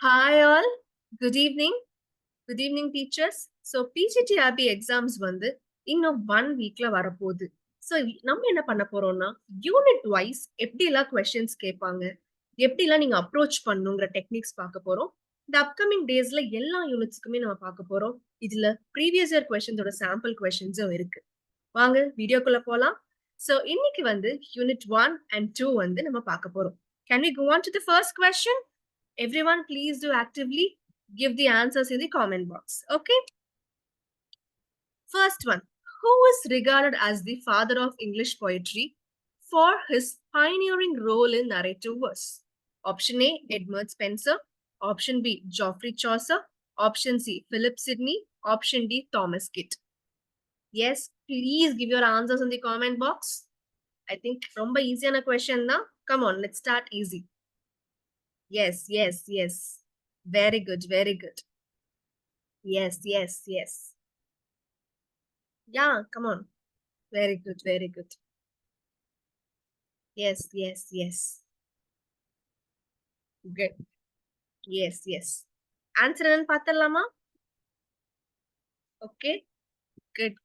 Hi all. Good evening. Good evening teachers. So PGTRB exams வந்து இன்னும் 1 வீக்ல வரப்போகுது. ஸோ நம்ம என்ன பண்ண போறோம்னா யூனிட் வைஸ் எப்படிலாம் கொஸ்டின்ஸ் கேட்பாங்க, எப்படிலாம் நீங்க அப்ரோச் பண்ணுங்கிற டெக்னிக்ஸ் பார்க்க போறோம். இந்த அப்கமிங் டேஸ்ல எல்லா யூனிட்ஸ்க்குமே நம்ம பார்க்க போறோம். இதுல ப்ரீவியஸ் இயர் கொஸ்டின்ஸோட சாம்பிள் கொஸ்டின்ஸும் இருக்கு. வாங்க வீடியோக்குள்ள போலாம். ஸோ இன்னைக்கு வந்து யூனிட் 1 and 2 வந்து நம்ம பார்க்க போறோம். Can we go on to the first question? Everyone, please do actively give the answers in the comment box. Okay. First one. Who is regarded as the father of English poetry for his pioneering role in narrative verse? Option A, Edmund Spenser. Option B, Geoffrey Chaucer. Option C, Philip Sidney. Option D, Thomas Kitt. Yes, please give your answers in the comment box. I think ரொம்ப ஈஸியான question தான். Come on, let's start easy. Yes. Very good, very good. Yes. Yeah, come on. Very good, very good. Yes. Good. Yes. Answer and பார்த்தலாமா? Okay. Good.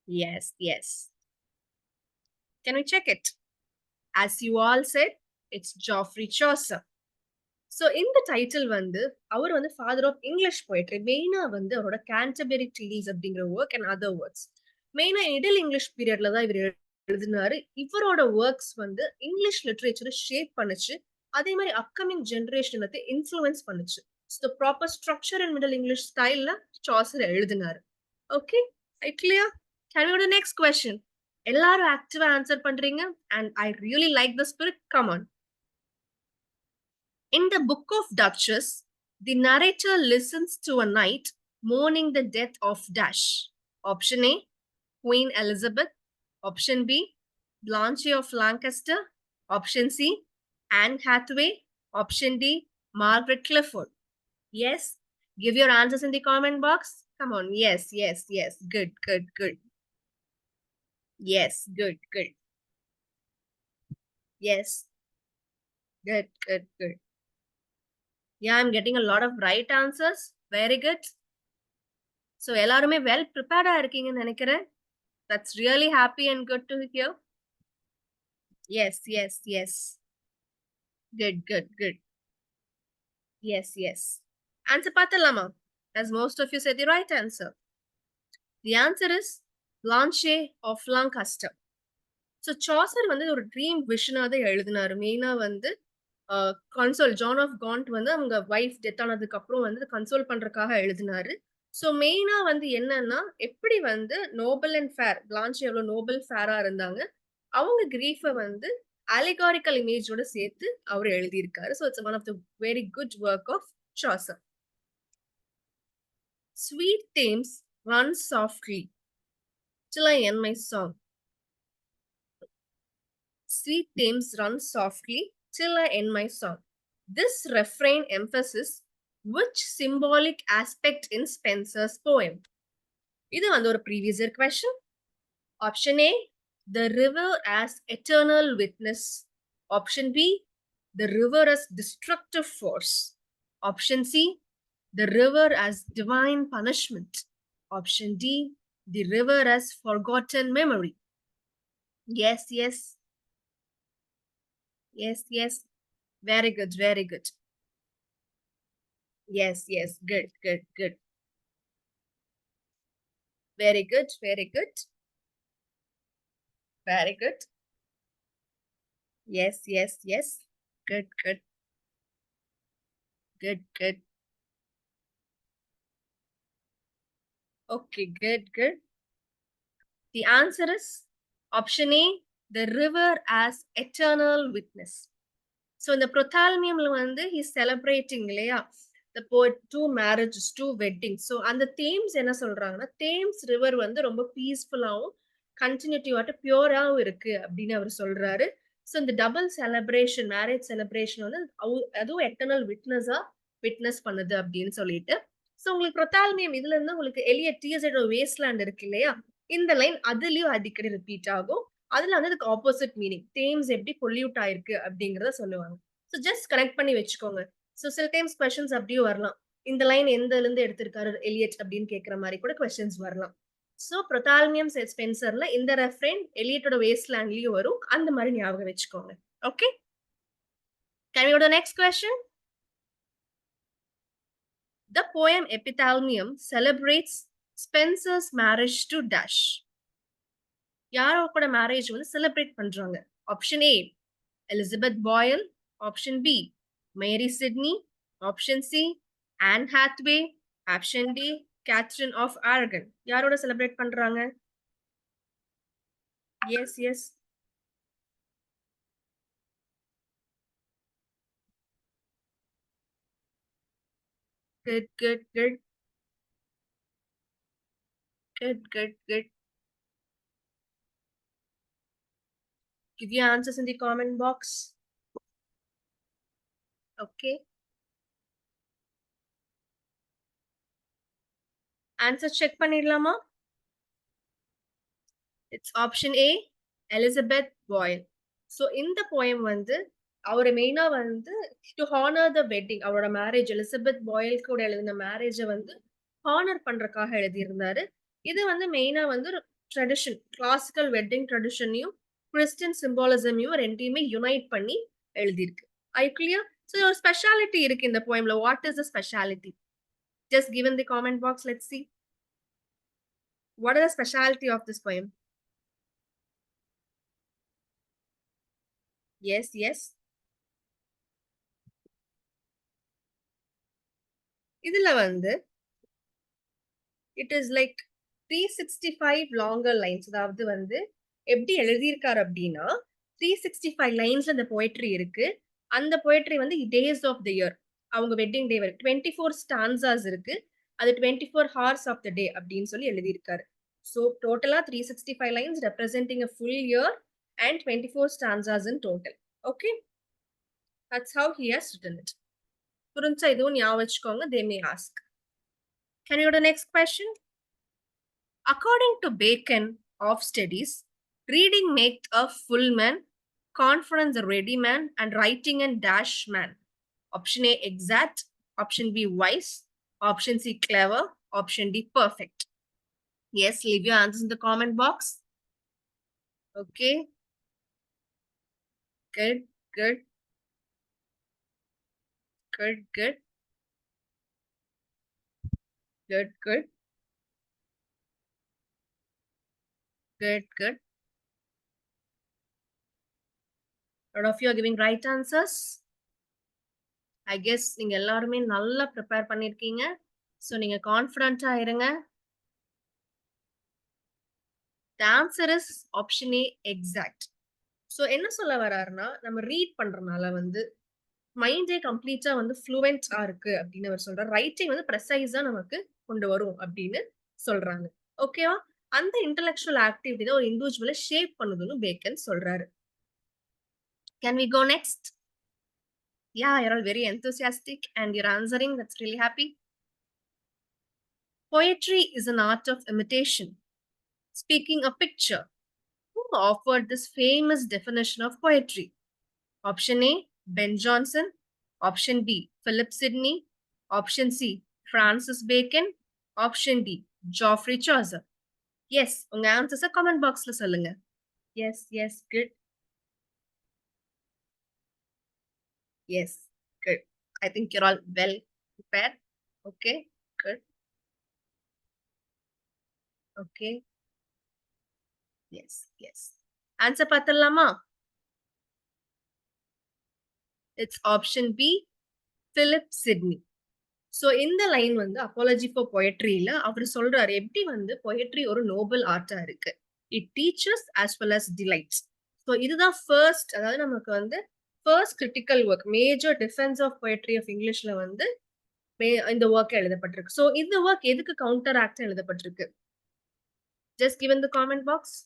Yes. Can we check it? As you all said, it's Geoffrey Chaucer. So in the title வந்து அவர் வந்து father of English poetry. மெயினா வந்து அவரோட Canterbury deals அப்படிங்கிற work and other works. மெயினா middle English பீரியட்ல தான் இவர் எழுதினாரு. இவரோட ஒர்க்ஸ் வந்து இங்கிலீஷ் லிட்ரேச்சரை ஷேப் பண்ணுச்சு. அதே மாதிரி அப்கமிங் ஜெனரேஷன் வந்து இன்ஃப்ளூயன்ஸ் பண்ணுச்சு. So proper structure and middle English ஸ்டைல்ல சாசர் எழுதினாரு. Okay, I clear? Can we go to next question? எல்லாரும் ஆக்டிவா ஆன்சர் பண்றீங்க and I really like the spirit. Come on. In the Book of Duchess, the narrator listens to a knight mourning the death of Dash. Option A, Queen Elizabeth. Option B, Blanche of Lancaster. Option C, Anne Hathaway. Option D, Margaret Clifford. Yes, give your answers in the comment box. Come on. Yes. Good. Yes, good. Yes, good. Yeah, I'm getting a lot of right answers. Very good. So எல்லாருமே well prepared இருக்கீங்கன்னு நினைக்கிறேன். That's really happy and good to hear. Yes. Good. Yes. Answer பார்த்தலாமா? As most of you said the right answer. The answer is Blanche of Lancaster. So Chaucer வந்து ஒரு dream விஷனா தான் எழுதினாரு. மெயினா வந்து console John of Gantt வந்து அவங்க wife death ஆனதுக்கு அப்புறம் வந்து கன்சோல் பண்றதுக்காக எழுதினாரு. ஸோ மெயினா வந்து என்னன்னா எப்படி வந்து நோபல் அண்ட் ஃபேர் பிளான்ச் எவ்வளவு நோபல் ஃபேரா இருந்தாங்க, அவங்க கிரீஃபை வந்து அலிகாரிக்கல் இமேஜோட சேர்த்து அவர் எழுதியிருக்காரு. So it's one of the very good work of Chaucer. Sweet Thames runs softly till I end my song. Sweet Thames runs softly till I end my song. This refrain emphasizes which symbolic aspect in Spenser's poem? இது வந்து ஒரு previous year question. Option A, the river as eternal witness. Option B, the river as destructive force. Option C, the river as divine punishment. Option D, the river as forgotten memory. Yes. Very good. Yes. Good. Very good. Yes. Good. Okay, good. The answer is option A, the river as eternal witness. So in the Prothalmiumல வந்து he's celebrating இல்லையா, the poet, 2 marriages, 2 weddings. So அந்த Thames என்ன சொல்றாங்கன்னா, Thames river வந்து ரொம்ப பீஸ்ஃபுல்லாவும் கண்டினியூட்டிவாட்டு பியூராவும் இருக்கு அப்படின்னு அவர் சொல்றாரு. ஸோ இந்த டபுள் செலிப்ரேஷன், மேரேஜ் செலிப்ரேஷன் வந்து அதுவும் எட்டர்னல் விட்னஸ் பண்ணுது அப்படின்னு சொல்லிட்டு. ஸோ உங்களுக்கு புரொத்தால்மியம் இதுல இருந்து உங்களுக்கு எலியட் டிஎஸ்ஐட வேஸ்ட்லேண்ட் இருக்கு இல்லையா, இந்த லைன் அதுலயும் அடிக்கடி ரிப்பீட் ஆகும். அதுல வந்து அதுக்கு ஆப்போசிட் மீனிங், தேம்ஸ் எப்படி பொல்யூட் ஆயிருக்கு அப்படிங்கறத சொல்லுவாங்க. ஸோ ஜஸ்ட் கனெக்ட் பண்ணி வச்சுக்கோங்க. ஸோ சில டைம்ஸ் கொஸ்டின்ஸ் அப்படியும் வரலாம். இந்த லைன் எந்தலருந்து எடுத்திருக்காரு எலியட் அப்படின்னு கேட்கிற மாரி கூட கொஸ்டின்ஸ் வரலாம். ஸோ ப்ரொத்தால்மியம் ஸ்பென்சர்ல இந்த ரெஃபரண்ட் எலியட்டோட வேஸ்ட்லேண்ட்லயும் வரும். அந்த மாரி ஞாபகம் வச்சுக்கோங்க. Okay. Can we go to the next question? The poem Epithalamium celebrates Spencer's marriage to Dash. யாரோ கூட மேரேஜ் வந்து செலிப்ரேட் பண்றாங்க. Option A Elizabeth Boyle, option B Mary Sidney, option C Anne Hathaway, option D Catherine of Aragon. யாரோட celebrate பண்றாங்க? Yes yes. Good, good, good, good, good, good. Give your answers in the comment box. Okay. Answer check பண்ணிடலாமா? It's option A, Elizabeth Boyle. So இந்த poem வந்து அவரு மெயினா வந்து to honour the wedding, அவரோட marriage Elizabeth boil கூட எழுதின மேரேஜ வந்து ஹானர் பண்றதுக்காக எழுதியிருந்தாரு. இது வந்து மெயினா வந்து ஒரு ட்ரெடிஷன், கிளாசிக்கல் வெட்டிங் ட்ரெடிஷனையும் கிறிஸ்டியன் சிம்பாலிசமையும் ரெண்டையுமே யுனைட் பண்ணி எழுதியிருக்கு. I clear? ஸோ ஒரு ஸ்பெஷாலிட்டி இருக்கு இந்த போயம்ல. What is the speciality? Just give in the comment box. Let's see. What is the speciality of this poem? Yes yes. இதுல வந்து it is like 365 longer lines. அதாவது வந்து எப்படி எழுதியிருக்காரு அப்படின்னா 365 லைன்ஸ்ல அந்த போயட்ரி இருக்கு. அந்த போயட்ரி வந்து டேஸ் ஆஃப் த இயர், அவங்க வெட்டிங் டே வரைக்கும் 24 ஸ்டான்சாஸ் இருக்கு. அது 24 ஹார்ஸ் ஆஃப் த டே அப்படின்னு சொல்லி எழுதியிருக்காரு. ஸோ டோட்டலா 365 lines representing a full year and 24 stanzas in total. Okay, that's how he has written it. புரிஞ்சா இதுவும் ஞாபகம் வச்சுக்கோங்க. They may ask. Can you go to the next question? According to Bacon of studies, reading makes a full man, confidence a ready man, and writing a dash man. Option A exact, option B wise, option C clever, option D perfect. Yes, leave your answers in the comment box. Okay. Good, good, good, good, good, good, good, good. A lot of you are giving right answers. I guess நீங்க எல்லாருமே நல்லா prepare பண்ணிருக்கீங்க. So நீங்க கான்ஃபிடென்ட்டா இருங்க. The answer is option A exact. So என்ன சொல்ல வர்றாருன்னா, நம்ம read பண்றனால வந்து மைண்டே கம்ப்ளீட்டா வந்து ஃப்ளூவென்ட்டா இருக்கு அப்படின்னு அவர் சொல்றாரு. ரைட்டிங் வந்து ப்ரெசைஸா நமக்கு கொண்டு வரும் அப்படின்னு சொல்றாங்க. ஓகேவா? அந்த இன்டெலெக்சுவல் ஆக்டிவிட்டி தான் ஒரு இண்டிவிஜுவல ஷேப் பண்ணுதுன்னு பேக்கன் சொல்றாரு. Can we go next? Yeah, you're all very enthusiastic and you're answering. That's really happy. Poetry is an art of imitation. Speaking a picture. Who offered this famous definition of poetry? Option A, Ben Jonson. Option B, Philip Sidney. Option C, Francis Bacon. Option D, Geoffrey Chaucer. Yes, உங்க answers comment boxல சொல்லுங்க. Yes, yes, good. Yes, good. I think you're all well prepared. Okay, good. Okay. Yes, yes. Answer பார்த்தலாமா? It's option B, Philip Sidney. So இந்த line வந்து apology for பொயட்ரியில அவர் சொல்றாரு எப்படி வந்து பொயட்ரி ஒரு நோபல் ஆர்ட்டா இருக்கு. It teaches as well as delights. So இதுதான் ஃபர்ஸ்ட், அதாவது நமக்கு வந்து first critical work, major defence of poetry of இங்கிலீஷ்ல வந்து இந்த ஒர்க் எழுதப்பட்டிருக்கு. ஸோ இந்த ஒர்க் எதுக்கு கவுண்டர் ஆக்ட் எழுதப்பட்டிருக்கு? Just give in the comment box.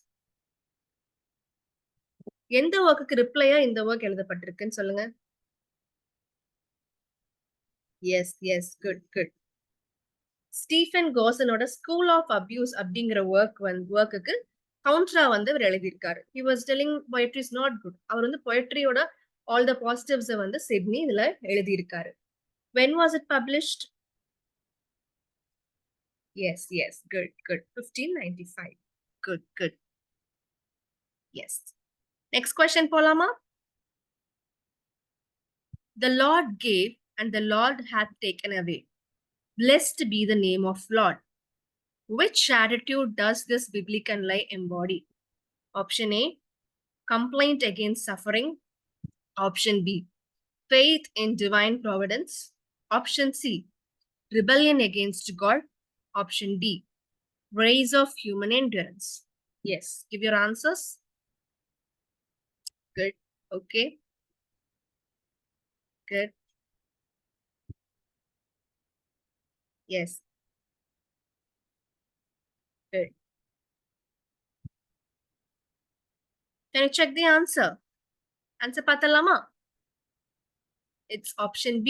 எந்த ஒர்க்குக்கு ரிப்ளையா இந்த ஒர்க் எழுதப்பட்டிருக்குன்னு சொல்லுங்க. Yes yes, good good. Stephen கோசனோட ஸ்கூல் ஆஃப் அபியூஸ் அப்படிங்கிற ஒர்க்குக்கு கவுண்டரா வந்து அவர் எழுதியிருக்காரு. He was telling poetry is not good. அவர் வந்து பொயட்ரியோட ஆல் த பாசிட்டிவ்ஸ் வந்து சிட்னி இதுல எழுதியிருக்காரு. When was it published? Yes, yes. Good, good. 1595. Good, good. Yes. Next question போலாமா? The Lord gave and the Lord hath taken away. Blessed be the name of Lord. Which attitude does this biblical lie embody? Option A, complaint against suffering. Option B, faith in divine providence. Option C, rebellion against God. Option D, raise of human endurance. Yes, give your answers. Good. Okay. Good. Yes. Good. Can you check the answer? Answer பார்த்தலாமா? It's option B,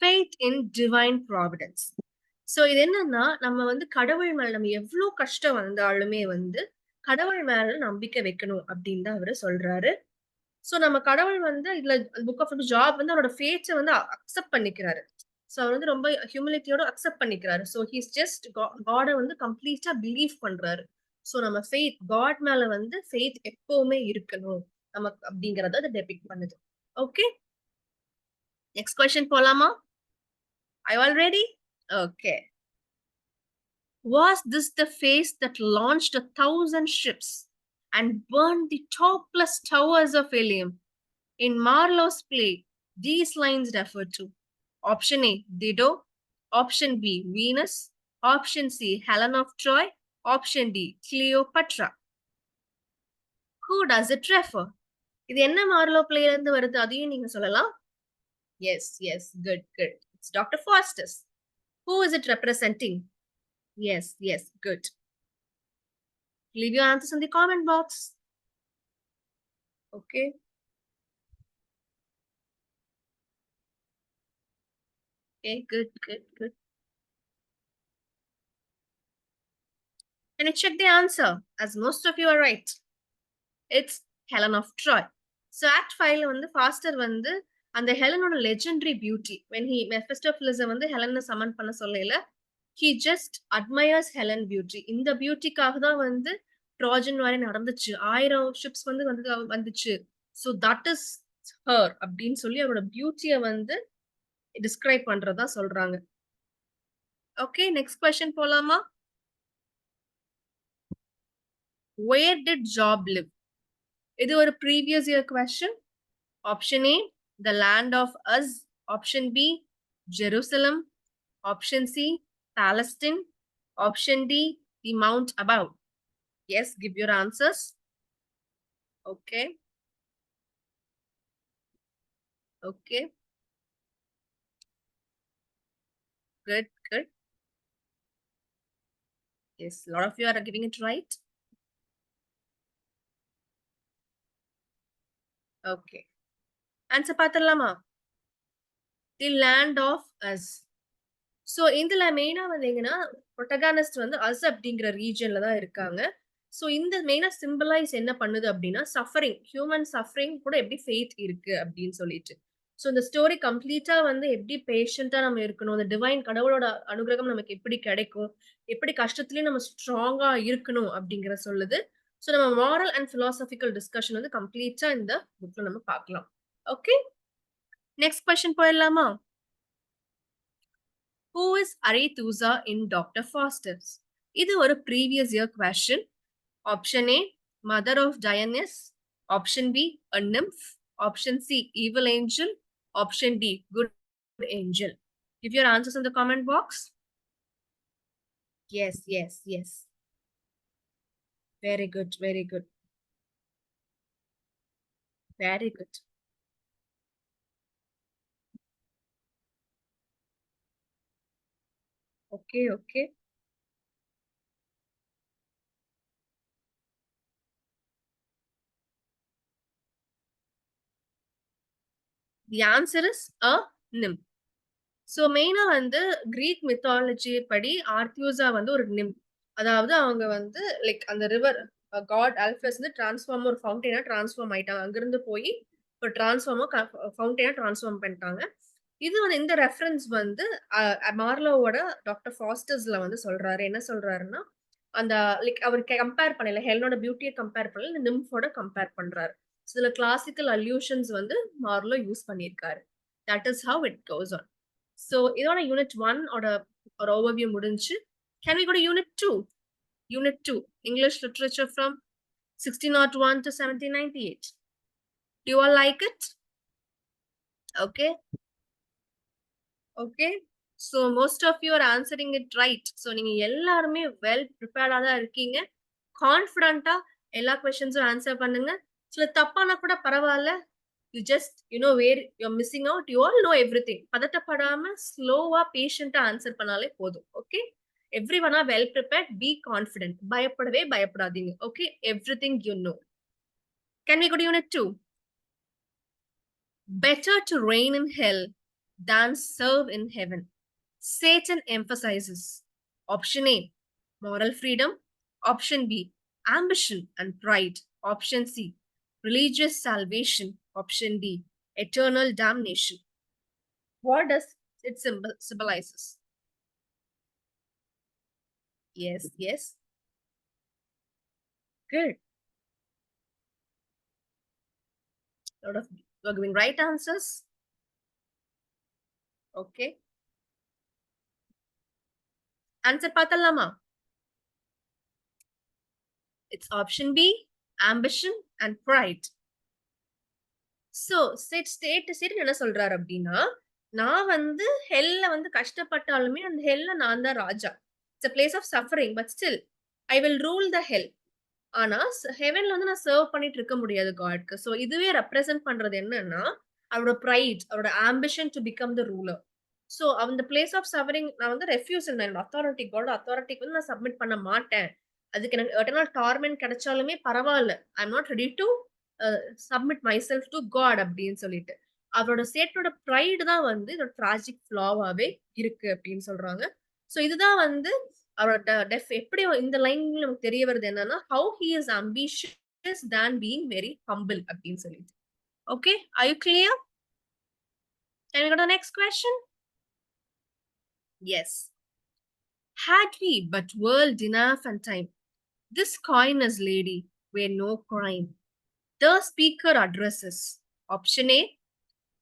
faith in divine providence. So இது என்னன்னா, நம்ம வந்து கடவுள் மேல நம்ம எவ்ளோ கஷ்டம் வந்தாலுமே வந்து, கடவுள் மேல நம்பிக்கை வைக்கணும் அப்படின்னு தான் அவரு சொல்றாரு. சோ நம்ம கடவுள் வந்து இதுல புக் ஆஃப் ஜாப் வந்து அவரோட ஃபேத்த வந்து அக்செப்ட் பண்ணிக்கிறாரு. சோ அவர் வந்து ரொம்ப ஹியூமிலிட்டியோட அக்செப்ட் பண்ணிக்கிறாரு. So he is just got வந்து கம்ப்ளீட்டா பிலீவ் பண்றாரு. சோ நம்ம ஃபெய்த் காட் மேல வந்து ஃபெய்த் எப்பவுமே இருக்கணும். நமக்கு அப்படிங்கறத அது டெபிக்ட் பண்ணுது. ஓகே. நெக்ஸ்ட் கொஸ்டின் போலாமா? Are you all ready? Okay. Was this the face that launched 1,000 ships and burned the topless towers of Ilium? In Marlowe's play, these lines refer to option A, Dido, option B, Venus, option C, Helen of Troy, option D, Cleopatra. Who does it refer? இது என்ன Marlowe பிளேல இருந்து வருது அதையும் நீங்க சொல்லலாம். Yes, yes, good, good. It's Dr. Faustus. Who is it representing? Yes, yes, good. Leave your answers in the comment box. Okay. Okay, good, good, good. Can you check the answer? As most of you are right. It's Helen of Troy. So Act 5 வந்து Faustus வந்து அந்த ஹெலனோட legendary beauty when he Mephistopheles வந்து ஹெலனை சமன் பண்ண சொல்லல he just admires Helen beauty. இந்த பியூட்டிக்காக தான் வந்து ட்ராஜன் வரை நடந்துச்சு. 1000 ஷிப்ஸ் வந்து வந்துச்சு. So that is her அப்படின்னு சொல்லி அவரோட பியூட்டியை வந்து டிஸ்கிரைப் பண்றதா சொல்றாங்க. ஓகே, நெக்ஸ்ட் கொஸ்டின் போலாமா? Where did Job live? இது ஒரு previous year question. Option A, the land of Uz. Option B, Jerusalem. Option C, Palestine. Option D, the mount above. Yes, give your answers. Okay. Okay. Good, good. Yes, a lot of you are giving it right. Okay. Answer பார்த்தலாமா? The land of Uz. So இதுல மெயினா வந்தீங்கன்னா புரோட்டகானிஸ்ட் வந்து as அப்படிங்கிற ரீஜன்ல தான் இருக்காங்க. So இந்த மெயினா symbolise என்ன பண்ணுது அப்படின்னா சஃபரிங் ஹியூமன் சஃபரிங் கூட எப்படி ஃபெய்த் இருக்கு அப்படின்னு சொல்லிட்டு. சோ இந்த ஸ்டோரி கம்ப்ளீட்டா வந்து எப்படி பேஷண்டா நம்ம இருக்கணும், அந்த டிவைன் கடவுளோட அனுகிரகம் நமக்கு எப்படி கிடைக்கும், எப்படி கஷ்டத்துலயும் நம்ம ஸ்ட்ராங்கா இருக்கணும் அப்படிங்கிற சொல்லுது. சோ நம்ம மாரல் அண்ட் பிலாசபிக்கல் டிஸ்கஷன் வந்து கம்ப்ளீட்டா இந்த புக்ல நம்ம பார்க்கலாம். ஓகே, நெக்ஸ்ட் கொஸ்டின் போயிடலாமா? Who is Arethusa in Dr. Faustus? இது ஒரு previous year question. Option A, mother of Dionysus. Option B, a nymph. Option C, evil angel. Option D, good angel. Give your answers in the comment box. Yes, yes, yes. Very good, very good. Very good. Okay, okay. The answer is a nymph. So மெயினா வந்து Greek mythology படி ஆர்த்தியூசா வந்து ஒரு நிம்ப். அதாவது அவங்க வந்து like அந்த river God Albus வந்து டிரான்ஸ்ஃபார்ம் ஒரு ஃபவுண்டெயினா டிரான்ஸ்ஃபார்ம் ஆயிட்டாங்க. அங்கிருந்து போய் ஒரு ஃபவுண்டெயினா ட்ரான்ஸ்ஃபார்ம் பண்ணிட்டாங்க. இது வந்து இந்த ரெஃபரன்ஸ் வந்து மார்லோவோட டாக்டர் ஃபாஸ்டர்ஸ்ல வந்து சொல்றாரு. என்ன சொல்றாருன்னா, அந்த லைக் அவர் கம்பேர் பண்ணல. ஹெலனோட பியூட்டிய கம்பேர் பண்ணல. இந்த நிம்ஃபோட கம்பேர் பண்றாரு. சில கிளாசிக்கல் அல்யூஷன்ஸ் வந்து மார்லோ யூஸ் பண்ணியிருக்காரு. That is how it goes on. So இதோட யூனிட் 1 ஓட ஒரு ஓவர்வியூ முடிஞ்சுச்சு. Can we go to unit 2? Unit 2, English Literature from 1601 to 1798. Do you all like it? Okay. Okay. So most of you are answering it right. So நீங்க எல்லாருமே well prepared தான் இருக்கீங்க. கான்ஃபிடென்ட்டா எல்லா கொஸ்டின்ஸும் answer பண்ணுங்க. சில தப்பானா கூட பரவால்ல. You just where you're missing out. You all know everything. பதட்டப்படாம ஸ்லோவா பேஷண்டா ஆன்சர் பண்ணாலே போதும். Okay. Everyone are well prepared. Be confident. பயப்படவே பயப்படாதீங்க. Okay. Everything you know. Can we go to unit 2? Better to reign in hell than serve in heaven. Satan emphasizes option A, moral freedom, option B, ambition and pride, option C, religious salvation, option D, eternal damnation. What does it symbolizes? Yes, yes. Good. Lot of you're giving right answers. Okay. Answer Patalama. It's option B, ambition and pride. So, state என்ன சொல்றாரு அப்படின்னா, நான் வந்து ஹெல்ல வந்து கஷ்டப்பட்டாலுமே அந்த ஹெல்ல நான் தான் ராஜா. It's a place of suffering but still I will rule the hell. ஆனா ஹெவன்ல வந்து நான் சர்வ் பண்ணிட்டு இருக்க முடியாது காட்க்கு. சோ இதுவே ரெப்ரசன்ட் பண்றது என்னன்னா, அவரோட பிரைட், அவரோட ambition to become the ruler. So அந்த பிளேஸ் ஆஃப் சஃபரிங் நான் வந்து ரெஃப்யூஸ் என்னோட அத்தாரிட்டி காட் அத்தாரிட்டிக்கு வந்து நான் சப்மிட் பண்ண மாட்டேன். அதுக்கு எனக்கு எட்டர்னல் டார்மென்ட் கிடைச்சாலுமே பரவால்ல. I am not ready to submit myself to God அப்படின்னு சொல்லிட்டு. அவரோட ஸ்டேட்டோட பிரைடு தான் வந்து இதோட ட்ராஜிக் ஃப்ளாவாவே இருக்கு அப்படின்னு சொல்றாங்க. சோ இதுதான் வந்து அவரோட எப்படி இந்த லைன்ல நமக்கு தெரிய வருது என்னன்னா, how he is ambitious than being very humble அப்படின்னு சொல்லிட்டு. Okay, are you clear? Can we go to the next question? Yes. Had we but world enough and time, this coyness lady were no crime. The speaker addresses option A,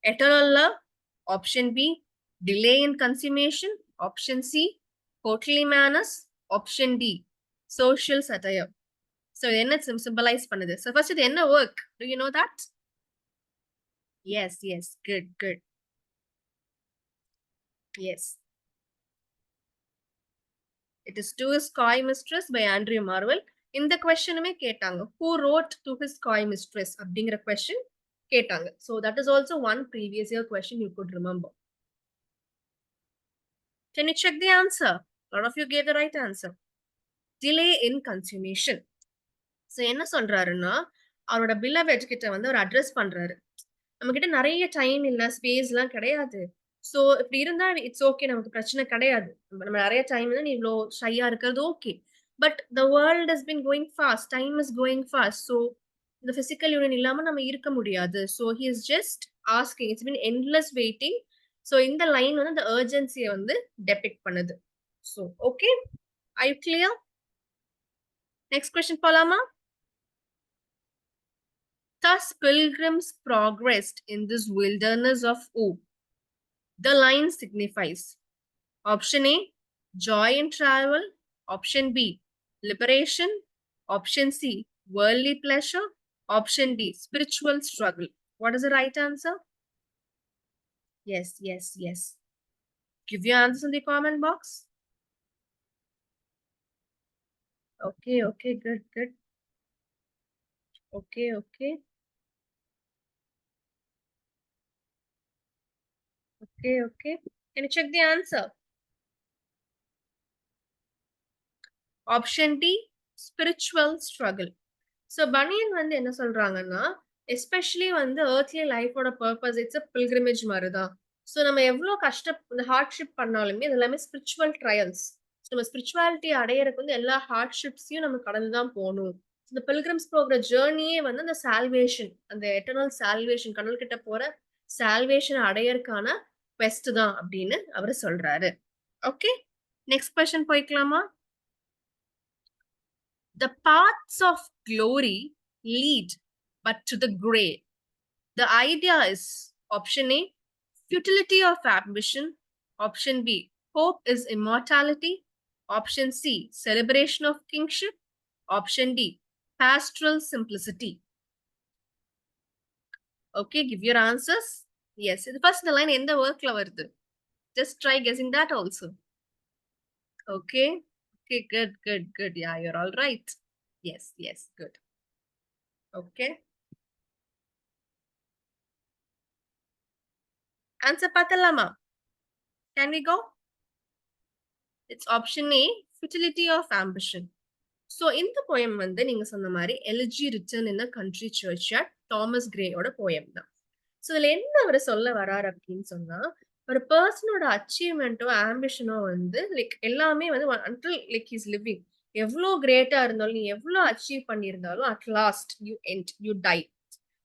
eternal love, option B, delay in consummation, option C, courtly manners, option D, social satire. So என்ன symbolize பண்ணுது? So first இது என்ன work? Do you know that? Yes, yes. Good, good. Yes. It is To His Coy Mistress by Andrew Marvell. இந்த கொஸ்டினுமே கேட்டாங்க. Who wrote To His Coy Mistress அப்படிங்கிற question கேட்டாங்க. So that is also one previous year question you could remember. Can you check the answer? A lot of you gave the right answer. Delay in consummation. So என்ன சொல்றாருன்னா, அவரோட beloved கிட்ட வந்து அவர் address பண்றாரு. நம்ம கிட்ட நிறைய டைம் இல்ல, ஸ்பேஸ்லாம் கிடையாது. சோ இப்படி இருந்தா இட்ஸ் ஓகே. நமக்கு பிரச்சனை கிடையாது. நம்ம நிறைய டைம் இல்ல, நீ இவ்ளோ ஷையா இருக்கிறது okay. But the world has been going fast. Time is going fast. So இந்த பிசிக்கல் யூனியன் இல்லாம நம்ம இருக்க முடியாது. So he is just asking. It's been endless waiting. So இந்த லைன் வந்து அந்த அர்ஜென்சியை வந்து டெபிக்ட் பண்ணுது. So okay, I you clear? Next question போலாமா? Thus pilgrims progressed in this wilderness of woe. The line signifies option A, joy in travel, option B, liberation, option C, worldly pleasure, option D, spiritual struggle. What is the right answer? Yes, yes, yes. Give your answers in the comment box. Okay, okay, good, good. Okay, okay. Okay, okay. Can you check the answer? Option D, spiritual struggle. So பனியன் வந்து என்ன சொல்றாங்கன்னா, especially வந்து earthly லைஃபோட purpose it's a pilgrimage மாதிரி தான். So நம்ம எவ்வளோ இந்த ஹார்ட்ஷிப் பண்ணாலுமே இது எல்லாமே ஸ்பிரிச்சுவல் ட்ரையல்ஸ். நம்ம ஸ்பிரிச்சுவாலிட்டி அடையறதுக்கு வந்து எல்லா ஹார்ட்ஷிப்ஸையும் நம்ம கடந்து தான் போகணும். இந்த பில்கிரிம்ஸ் போகிற ஜேர்னியே வந்து அந்த சால்வேஷன், அந்த எட்டர்னல் சால்வேஷன், கடவுள் கிட்ட போற சால்வேஷன் அடையறக்கான குவெஸ்ட் தான் அப்படின்னு அவரு சொல்றாரு. ஓகே. நெக்ஸ்ட் கொஸ்டின் போய்க்கலாமா? The paths of glory lead but to the grave. The idea is option A, futility of ambition. Option B, hope is immortality. Option C, celebration of kingship. Option D, pastoral simplicity. Okay, give your answers. Yes, the first the line எந்த workல வருது? Just try guessing that also. Okay. Okay, good, good, good. Yeah, you're all right. Yes, yes, good. Okay. Answer பார்த்தலாமா? Can we go? It's option A, futility of ambition. So இந்த poem வந்து நீங்க சொன்ன மாதிரி elegy written in a country churchyard, Thomas கிரேயோட poem தான். So இதுல என்ன அவர் சொல்ல வராரு அப்படின்னு சொன்னா, ஒரு பர்சனோட அச்சீவ்மெண்ட்டோ ஆம்பிஷனோ வந்து லைக் எல்லாமே வந்து அன்டில் லைக் இஸ் லிவிங் எவ்வளோ கிரேட்டா இருந்தாலும் நீ எவ்வளோ அச்சீவ் பண்ணியிருந்தாலும் at last you end you die.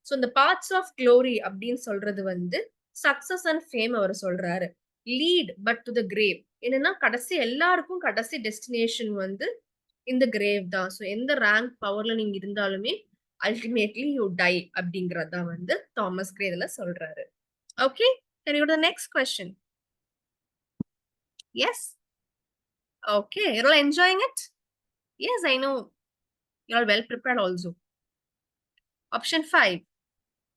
So இந்த பார்ட்ஸ் ஆஃப் க்ளோரி அப்படின்னு சொல்றது வந்து சக்சஸ் அண்ட் ஃபேம் அவர் சொல்றாரு. Lead but to the grave, என்னன்னா கடைசி எல்லாருக்கும் கடைசி டெஸ்டினேஷன் வந்து இந்த கிரேவ் தான். ஸோ எந்த ரேங்க் பவர்ல நீங்க இருந்தாலுமே அல்டிமேட்லி யூ டை அப்படிங்கறது தான் வந்து தாமஸ் கிரே இதுல சொல்றாரு. Okay, can you go to the next question? Yes. Okay, you are enjoying it? Yes, I know you are well prepared also. Option 5.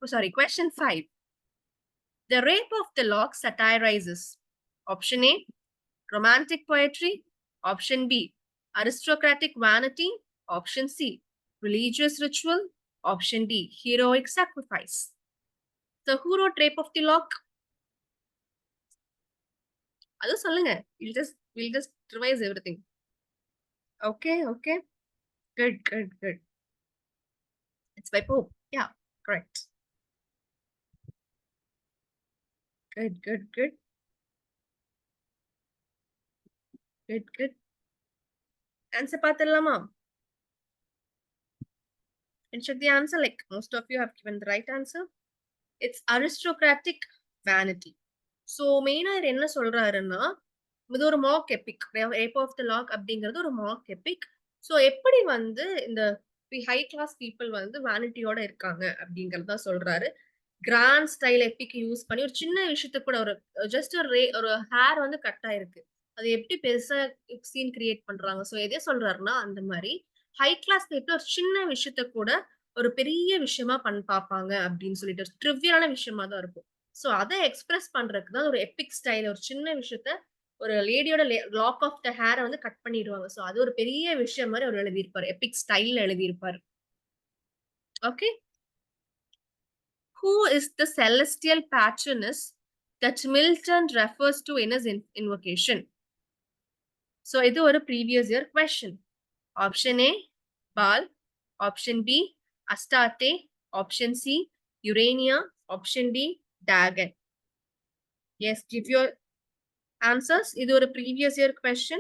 Oh, sorry, question 5. The Rape of the Lock satirizes. Option A, romantic poetry. Option B, aristocratic vanity. Option C, religious ritual. Option D, heroic sacrifice. So who wrote Rape of the Lock? அது சொல்லுங்க. We'll just revise everything. Okay, okay. Good, good, good. It's by Pope. Yeah, correct. Good, good, good. Good, good. Answer பார்த்தலாமா? And check the answer, like most of you have given the right answer. It's aristocratic vanity. So மெயினா இது என்ன சொல்றாருன்னா, இது ஒரு mock epic. Rape of the lock அப்படிங்கிறது ஒரு mock Epic. So எப்படி வந்து இந்த ஹை கிளாஸ் பீப்புள் வந்து வேனிட்டியோட இருக்காங்க அப்படிங்கறத சொல்றாரு. கிராண்ட் ஸ்டைல் எபிக் யூஸ் பண்ணி ஒரு சின்ன விஷயத்துக்கு கூட ஒரு ஜஸ்ட் ஒரு ஹேர் வந்து கட் ஆயிருக்கு, அது எப்படி பெருசா சீன் கிரியேட் பண்றாங்க. ஸோ எதை சொல்றாருன்னா, அந்த மாதிரி ஹை கிளாஸ் பீப்புள் ஒரு சின்ன விஷயத்த கூட ஒரு பெரிய விஷயமா பார்ப்பாங்க அப்படின்னு சொல்லிட்டு ட்ரிவியலான விஷயமா தான் இருக்கும். ஸோ அதை எக்ஸ்பிரஸ் பண்றதுக்கு தான் ஒரு எபிக் ஸ்டைல், ஒரு சின்ன விஷயத்த ஒரு லேடியோட லாக் ஆஃப் த ஹேரை வந்து கட் பண்ணிடுவாங்க. ஸோ அது ஒரு பெரிய விஷயம் மாதிரி அவர் எழுதியிருப்பாரு, எபிக் ஸ்டைல்ல எழுதியிருப்பாரு. Okay. Who is the celestial patroness that Milton refers to in his invocation? So இது ஒரு previous year question. Option A, Baal. Option B, Astarte. Option C, Urania. Option D, Dagon. Yes, give your answers. இது ஒரு previous year question.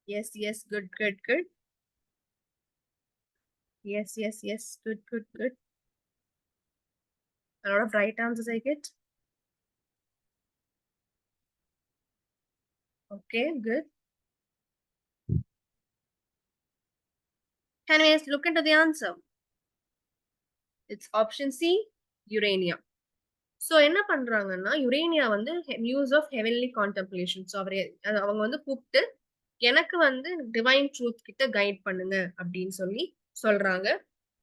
Yes, yes, good, good, good. Yes, yes, yes, good, good, good. A lot of right answers I get. Okay, good. Can we look into the answer? It's option C, Urania. So என்ன பண்றாங்கன்னா, Urania வந்து muse of heavenly contemplation. So அவங்க வந்து கூப்பிட்டு எனக்கு வந்து divine truth கிட்ட guide பண்ணுங்க அப்படின்னு சொல்லி சொல்றாங்க.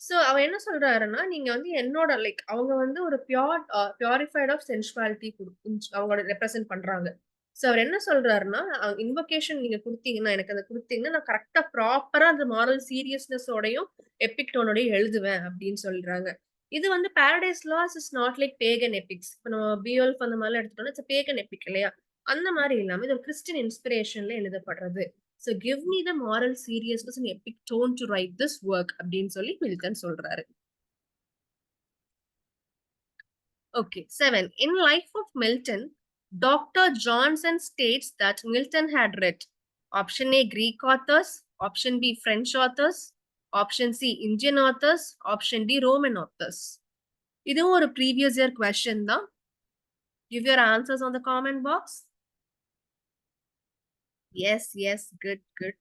ஸோ அவர் என்ன சொல்றாருன்னா, நீங்க வந்து என்னோட லைக் அவங்க வந்து ஒரு பியூரிஃபைட் ஆஃப் சென்சுவாலிட்டி அவங்களோட ரெப்ரசென்ட் பண்றாங்க. ஸோ அவர் என்ன சொல்றாருன்னா, இன்வொகேஷன் நீங்க கொடுத்தீங்கன்னா, எனக்கு அதை கொடுத்தீங்கன்னா நான் கரெக்டா ப்ராப்பரா அந்த மாரல் சீரியஸ்னஸோடையும் எபிக் டோனோடையும் எழுதுவேன் அப்படின்னு சொல்றாங்க. இது வந்து paradise lost is not like pagan epics. இப்போ நம்ம பியோல்ஃப் அந்த மாதிரிலாம் எடுத்துட்டோம்னா இட்ஸ் பேகன் எபிக் இல்லையா? அந்த மாதிரி இல்லாம இது ஒரு கிறிஸ்டியன் இன்ஸ்பிரேஷன்ல எழுதப்படுறது. So give me the moral seriousness and epic tone to write this work அப்படின்னு சொல்லி மில்டன் சொல்றாரு. Okay, 7. In Life of Milton, Dr. Johnson states that Milton had read option A, Greek authors, Option B, French authors. Option C, Indian authors. Option D, Roman authors. இதுவும் ஒரு previous year question தான். Give your answers on the comment box. Yes, yes, good, good,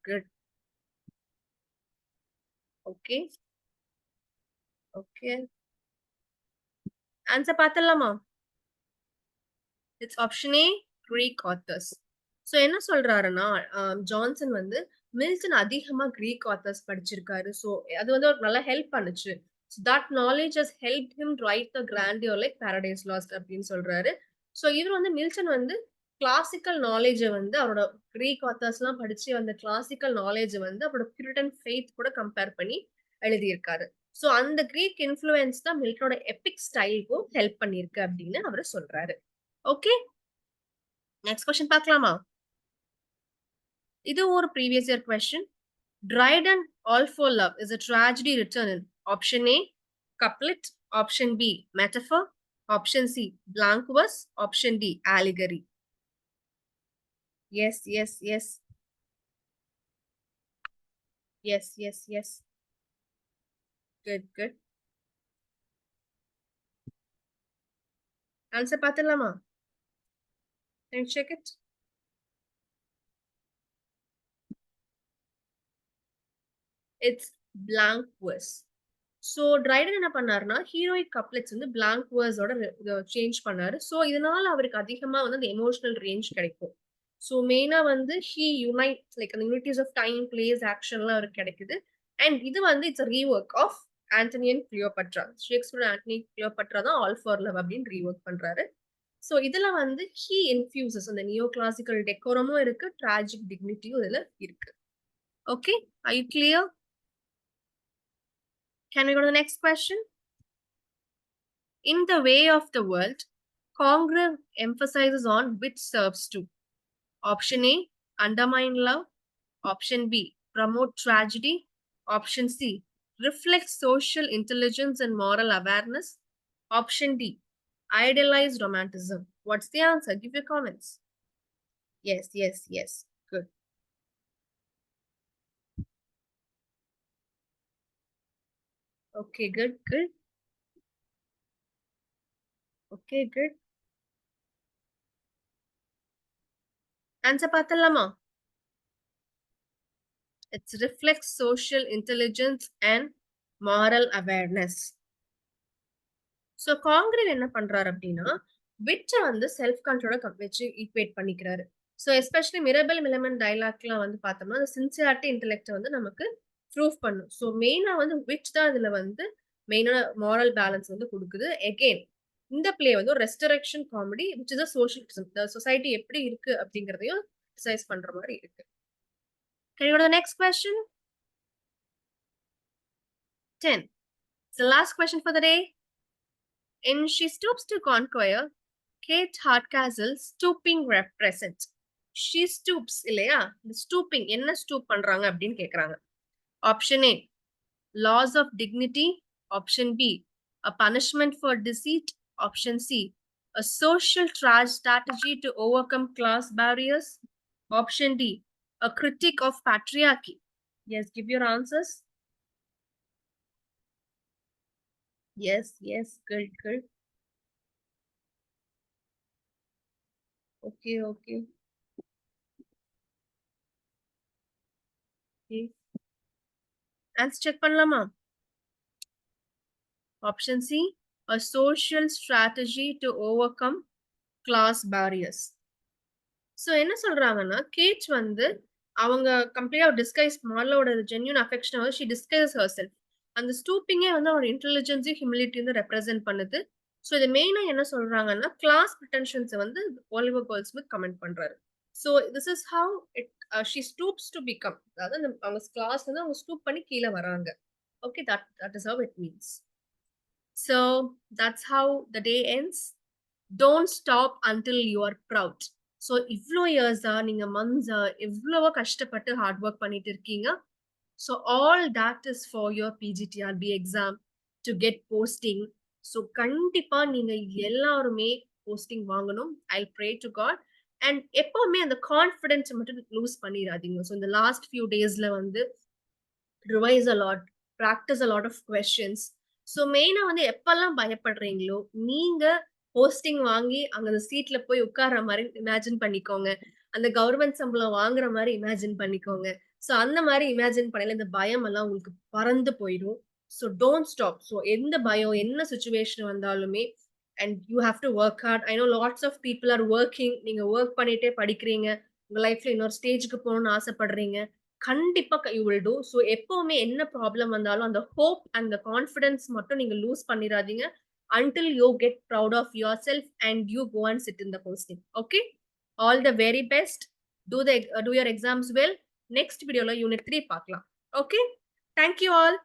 good. Okay, okay. Answer பார்த்தலாமா? It's option A, Greek authors. So என்ன சொல்றாருன்னா, Johnson வந்து Milton அதிகமா Greek authors படிச்சிருக்காரு. So அது வந்து அவருக்கு நல்லா ஹெல்ப் பண்ணுச்சு. So that knowledge has helped him write the grandeur like Paradise Lost அப்படின்னு சொல்றாரு. ஸோ இவர் வந்து மில்டன் வந்து கிளாசிக்கல் நாலேஜ வந்து அவரோட கிரீக் ஆத்தர்ஸ்லாம் படிச்சு அந்த கிளாசிக்கல் நாலேஜ வந்து அவரோட பியூரிட்டன் ஃபெய்த் கூட கம்பேர் பண்ணி எழுதியிருக்காரு. ஸோ அந்த கிரீக் இன்ஃப்ளூயன்ஸ் தான் மில்டனோட எபிக் ஸ்டைலுக்கும் ஹெல்ப் பண்ணியிருக்கு அப்படின்னு அவரு சொல்றாரு. ஓகே, நெக்ஸ்ட் கொஸ்டின் பார்க்கலாமா? இது ஒரு previous year question. Dryden All for Love is a tragedy written in option A, couplet, option B, metaphor, option C, blank verse, option D, allegory. Yes, yes, yes. Yes, yes, yes. Good, good. Answer பார்த்தலாமா? Can you check it? It's blank verse. So Triton என்ன பண்ணாருன்னா, heroic couplets வந்து blank வேர்ஸோட change பண்ணாரு. So இதனால அவருக்கு அதிகமா வந்து அந்த emotional range கிடைக்கும். ஸோ மெயினா வந்து லைக் அந்த யூனிட்டிஸ் ஆஃப் டைம், பிளேஸ், ஆக்ஷன்லாம் அவருக்கு கிடைக்குது. அண்ட் இது வந்து it's a rework of Antony and Cleopatra. Shakespeare Antony Cleopatra தான் ஆல் ஃபார் லவ் அப்படின்னு ரீவொர்க் பண்றாரு. ஸோ இதுல வந்து ஹி இன்ஃபியூசஸ் அந்த நியோ கிளாசிக்கல் டெக்கோரமும் இருக்கு, ட்ராஜிக் டிக்னிட்டியும் இதுல இருக்கு. Okay, are you clear? Can we go to the next question? In The Way of the World, Congreve emphasizes on which serves to? Option A, undermine love. Option B, promote tragedy. Option C, reflect social intelligence and moral awareness. Option D, idealize romanticism. What's the answer? Give your comments. Yes, yes, yes. Good. Okay, good, good. Okay, good. Answer பார்த்தலாமா? It reflects social intelligence and moral awareness. So Congreve என்ன பண்றாரு அப்படின்னா, விட்ச வந்து self கண்ட்ரோல வச்சு equate பண்ணிக்கிறாரு. So especially மிரபல் மிலமன் டைலாக்லாம் வந்து பார்த்தோம்னா, அந்த சின்சியாரிட்டி இன்டெலெக்ட் வந்து நமக்கு ப்ரூவ் பண்ணும். ஸோ மெயினா வந்து விச் தான் இதுல வந்து மெயினான மாரல் பேலன்ஸ் வந்து கொடுக்குது. எகெயின் இந்த பிளே வந்து ஒரு restoration comedy which is a socialism. இந்த சொசைட்டி எப்படி இருக்கு அப்படிங்கிறதையும் எக்ஸசைஸ் பண்ற மாதிரி இருக்கு. Can you go to the next question? 10. It's the last question for the day. In She Stoops to Conquer, Kate Hardcastle stooping represents. She stoops இல்லையா? இந்த stooping என்ன ஸ்டூப் பண்றாங்க அப்படின்னு கேக்குறாங்க. Option A, loss of dignity. Option B, a punishment for deceit. Option C, a social strategy to overcome class barriers. Option D, a critique of patriarchy. Yes, give your answers. Yes, yes, good, good. Okay, okay. Okay. Answer check பண்ணலாமா? Option C, a social strategy to overcome class barriers. So என்ன சொல்றாங்கன்னா, gate வந்து அவங்க கம்ப்ளீட்டா disguise மார்லோட genuine அஃபெக்ஷனை வந்து she disguise herself. அந்த ஸ்டூப்பிங்கே வந்து அவரோட இன்டெலிஜென்ஸையும் ஹியூமிலிட்டி வந்து ரெப்ரசென்ட் பண்ணுது. ஸோ இது மெயினா என்ன சொல்றாங்கன்னா, கிளாஸ் ப்ரிட்டென்ஷன்ஸை வந்து ஒலிவர் கோல்ட்ஸ்மித் கமெண்ட் பண்றாரு. So this is how it she stoops to become. அதாவது அவங்க கிளாஸ் வந்து அவங்க ஸ்டூப் பண்ணி கீழே வராங்க. Okay, that is how it means. So that's how the day ends. Don't stop until you are proud. So இவ்ளோ இயர்ஸா நீங்க மந்த்ஸா எவ்வளவோ கஷ்டப்பட்டு ஹார்ட் ஒர்க் பண்ணிட்டு இருக்கீங்க. So all that is for your PGTRB exam to get posting. So கண்டிப்பா நீங்க எல்லாருமே போஸ்டிங் வாங்கணும். I'll pray to God. And எப்பவுமே அந்த கான்ஃபிடன்ஸ் மட்டும் லூஸ் பண்ணிராதீங்க. ஸோ இந்த லாஸ்ட் ஃபியூ டேஸ்ல வந்து revise a lot, practice a lot of questions. So மெயினா வந்து எப்பல்லாம் பயப்படுறீங்களோ, நீங்க போஸ்டிங் வாங்கி அங்க அந்த சீட்ல போய் உட்கார்ற மாரி இமேஜின் பண்ணிக்கோங்க. அந்த கவர்ன்மென்ட் சம்பளம் வாங்குற மாரி இமேஜின் பண்ணிக்கோங்க. ஸோ அந்த மாரி இமேஜின் பண்ணையில இந்த பயம் எல்லாம் உங்களுக்கு பறந்து போயிடும். So don't stop. ஸோ எந்த பயம், என்ன சிச்சுவேஷன் வந்தாலுமே and you have to work hard. I know lots of people are working. நீங்க வொர்க் பண்ணிட்டே படிக்கிறீங்க. உங்க லைஃப்ல இன்னொரு ஸ்டேஜ்க்கு போணும்னு ஆசைப்படுறீங்க. கண்டிப்பா யூ வில் டூ. ஸோ எப்பவுமே என்ன ப்ராப்ளம் வந்தாலும் அந்த ஹோப் அண்ட் த கான்ஃபிடன்ஸ் மட்டும் நீங்க லூஸ் பண்ணிறாதீங்க. Until you get proud of yourself and you go and sit in the posting. Okay? All the very best. Do your exams well. Next வீடியோல unit 3 பார்க்கலாம். Okay? Thank you all.